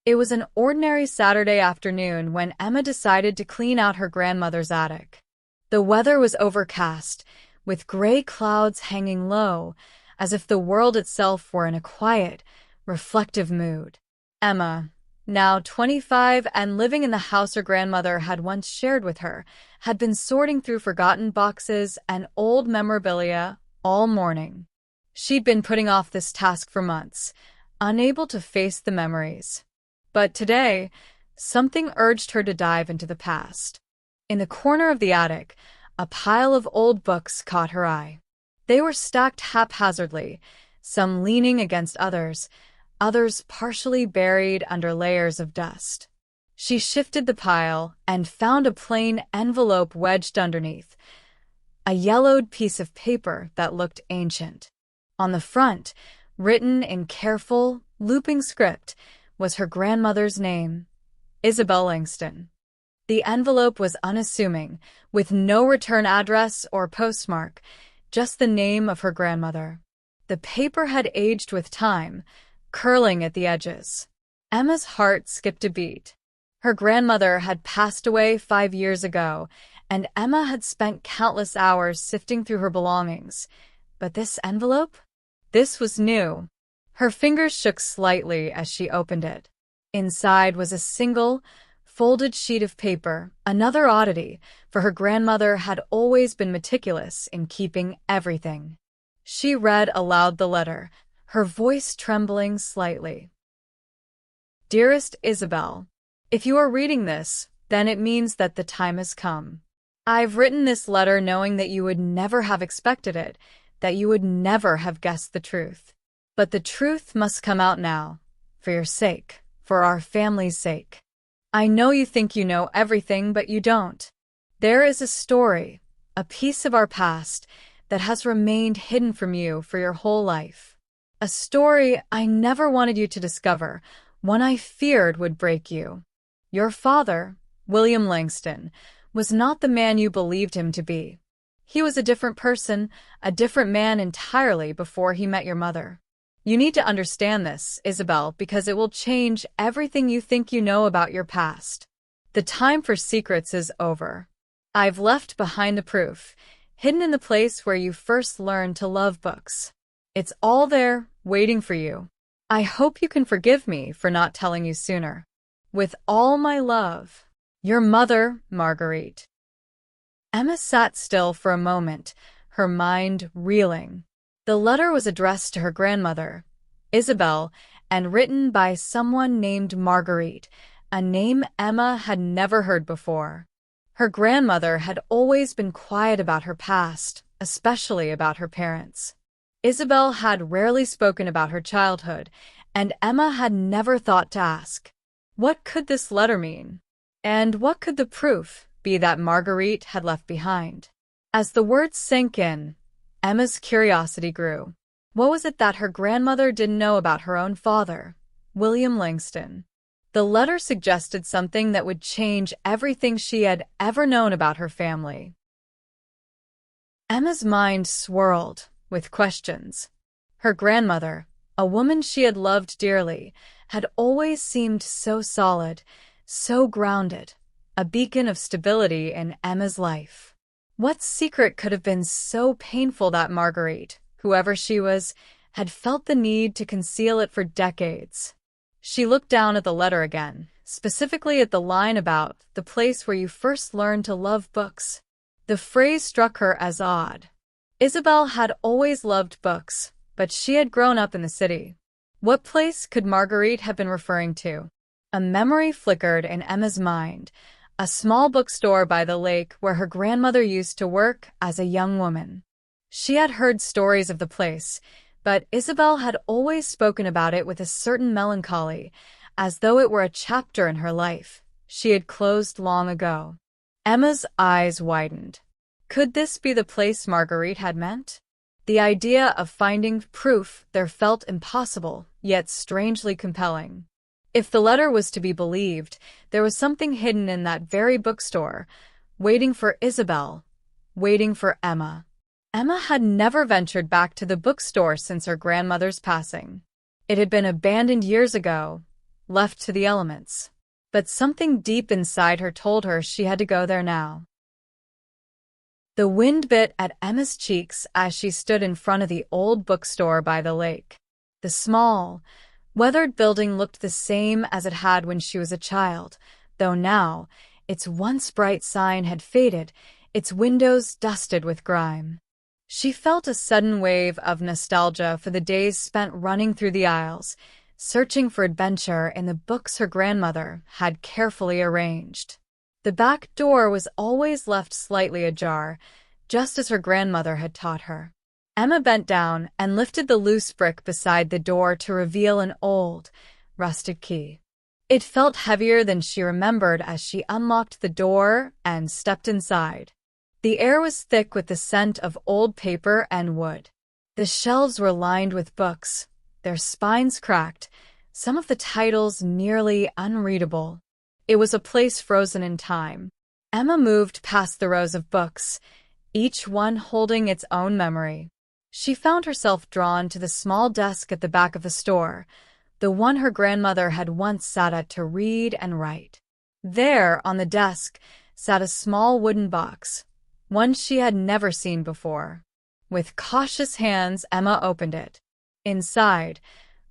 It was an ordinary Saturday afternoon when Emma decided to clean out her grandmother's attic. The weather was overcast, with gray clouds hanging low, as if the world itself were in a quiet, reflective mood. Emma, now 25 and living in the house her grandmother had once shared with her, had been sorting through forgotten boxes and old memorabilia all morning. She'd been putting off this task for months, unable to face the memories. But today, something urged her to dive into the past. In the corner of the attic, a pile of old books caught her eye. They were stacked haphazardly, some leaning against others partially buried under layers of dust. She shifted the pile and found a plain envelope wedged underneath, a yellowed piece of paper that looked ancient. On the front, written in careful, looping script, was her grandmother's name, Isabel Langston. The envelope was unassuming, with no return address or postmark, just the name of her grandmother. The paper had aged with time, curling at the edges. Emma's heart skipped a beat. Her grandmother had passed away 5 years ago, and Emma had spent countless hours sifting through her belongings. But this envelope? This was new. Her fingers shook slightly as she opened it. Inside was a single, folded sheet of paper, another oddity, for her grandmother had always been meticulous in keeping everything. She read aloud the letter, her voice trembling slightly. Dearest Isabel, if you are reading this, then it means that the time has come. I've written this letter knowing that you would never have expected it, that you would never have guessed the truth. But the truth must come out now, for your sake, for our family's sake. I know you think you know everything, but you don't. There is a story, a piece of our past, that has remained hidden from you for your whole life. A story I never wanted you to discover, one I feared would break you. Your father, William Langston, was not the man you believed him to be. He was a different person, a different man entirely before he met your mother. You need to understand this, Isabel, because it will change everything you think you know about your past. The time for secrets is over. I've left behind the proof, hidden in the place where you first learned to love books. It's all there, waiting for you. I hope you can forgive me for not telling you sooner. With all my love, your mother, Marguerite. Emma sat still for a moment, her mind reeling. The letter was addressed to her grandmother, Isabel, and written by someone named Marguerite, a name Emma had never heard before. Her grandmother had always been quiet about her past, especially about her parents. Isabel had rarely spoken about her childhood, and Emma had never thought to ask, what could this letter mean? And what could the proof be that Marguerite had left behind? As the words sank in, Emma's curiosity grew. What was it that her grandmother didn't know about her own father, William Langston? The letter suggested something that would change everything she had ever known about her family. Emma's mind swirled with questions. Her grandmother, a woman she had loved dearly, had always seemed so solid, so grounded, a beacon of stability in Emma's life. What secret could have been so painful that Marguerite, whoever she was, had felt the need to conceal it for decades? She looked down at the letter again, specifically at the line about the place where you first learned to love books. The phrase struck her as odd. Isabel had always loved books, but she had grown up in the city. What place could Marguerite have been referring to? A memory flickered in Emma's mind, a small bookstore by the lake where her grandmother used to work as a young woman. She had heard stories of the place, but Isabel had always spoken about it with a certain melancholy, as though it were a chapter in her life she had closed long ago. Emma's eyes widened. Could this be the place Marguerite had meant? The idea of finding proof there felt impossible, yet strangely compelling. If the letter was to be believed, there was something hidden in that very bookstore, waiting for Isabel, waiting for Emma. Emma had never ventured back to the bookstore since her grandmother's passing. It had been abandoned years ago, left to the elements. But something deep inside her told her she had to go there now. The wind bit at Emma's cheeks as she stood in front of the old bookstore by the lake. The small, weathered building looked the same as it had when she was a child, though now its once bright sign had faded, its windows dusted with grime. She felt a sudden wave of nostalgia for the days spent running through the aisles, searching for adventure in the books her grandmother had carefully arranged. The back door was always left slightly ajar, just as her grandmother had taught her. Emma bent down and lifted the loose brick beside the door to reveal an old, rusted key. It felt heavier than she remembered as she unlocked the door and stepped inside. The air was thick with the scent of old paper and wood. The shelves were lined with books, their spines cracked, some of the titles nearly unreadable. It was a place frozen in time. Emma moved past the rows of books, each one holding its own memory. She found herself drawn to the small desk at the back of the store, the one her grandmother had once sat at to read and write. There, on the desk, sat a small wooden box, one she had never seen before. With cautious hands, Emma opened it. Inside,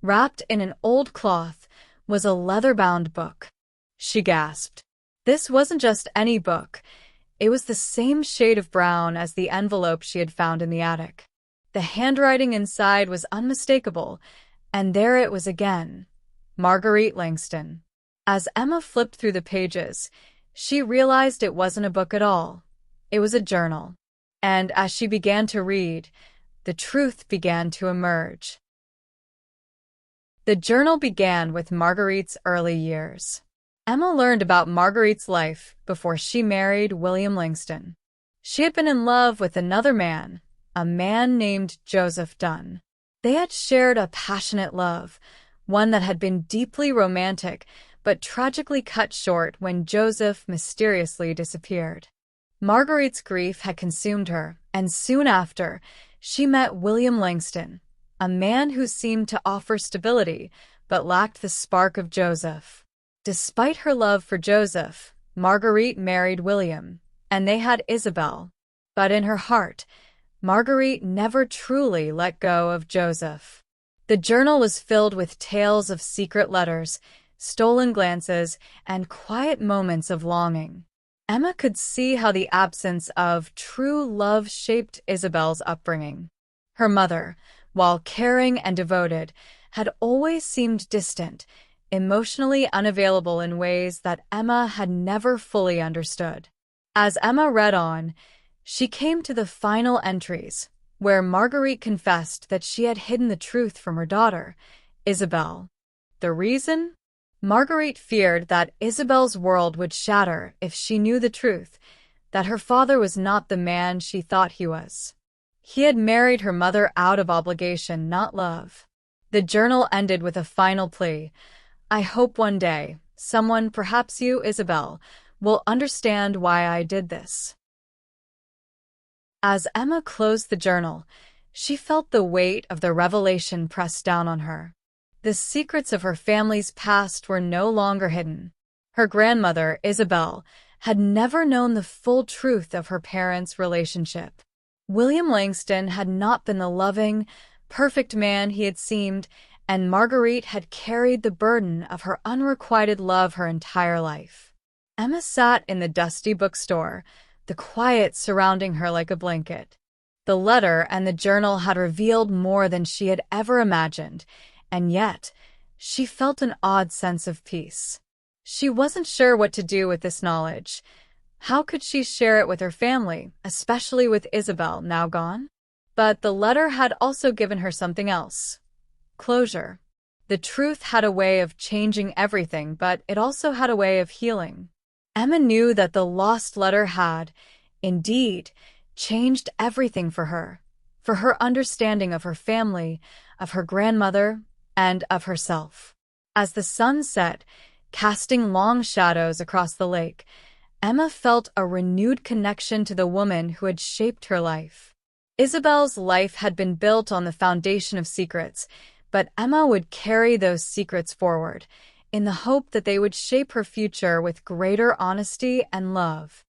wrapped in an old cloth, was a leather-bound book. She gasped. This wasn't just any book. It was the same shade of brown as the envelope she had found in the attic. The handwriting inside was unmistakable, and there it was again, Marguerite Langston. As Emma flipped through the pages, she realized it wasn't a book at all. It was a journal. And as she began to read, the truth began to emerge. The journal began with Marguerite's early years. Emma learned about Marguerite's life before she married William Langston. She had been in love with another man, a man named Joseph Dunn. They had shared a passionate love, one that had been deeply romantic, but tragically cut short when Joseph mysteriously disappeared. Marguerite's grief had consumed her, and soon after, she met William Langston, a man who seemed to offer stability, but lacked the spark of Joseph. Despite her love for Joseph, Marguerite married William, and they had Isabel. But in her heart, Marguerite never truly let go of Joseph. The journal was filled with tales of secret letters, stolen glances, and quiet moments of longing. Emma could see how the absence of true love shaped Isabel's upbringing. Her mother, while caring and devoted, had always seemed distant, emotionally unavailable in ways that Emma had never fully understood. As Emma read on, she came to the final entries, where Marguerite confessed that she had hidden the truth from her daughter, Isabel. The reason? Marguerite feared that Isabel's world would shatter if she knew the truth, that her father was not the man she thought he was. He had married her mother out of obligation, not love. The journal ended with a final plea. I hope one day, someone, perhaps you, Isabel, will understand why I did this. As Emma closed the journal, she felt the weight of the revelation press down on her. The secrets of her family's past were no longer hidden. Her grandmother, Isabel, had never known the full truth of her parents' relationship. William Langston had not been the loving, perfect man he had seemed, and Marguerite had carried the burden of her unrequited love her entire life. Emma sat in the dusty bookstore, the quiet surrounding her like a blanket. The letter and the journal had revealed more than she had ever imagined, and yet she felt an odd sense of peace. She wasn't sure what to do with this knowledge. How could she share it with her family, especially with Isabel now gone? But the letter had also given her something else. Closure. The truth had a way of changing everything, but it also had a way of healing. Emma knew that the lost letter had, indeed, changed everything for her understanding of her family, of her grandmother, and of herself. As the sun set, casting long shadows across the lake, Emma felt a renewed connection to the woman who had shaped her life. Isabel's life had been built on the foundation of secrets, but Emma would carry those secrets forward, in the hope that they would shape her future with greater honesty and love.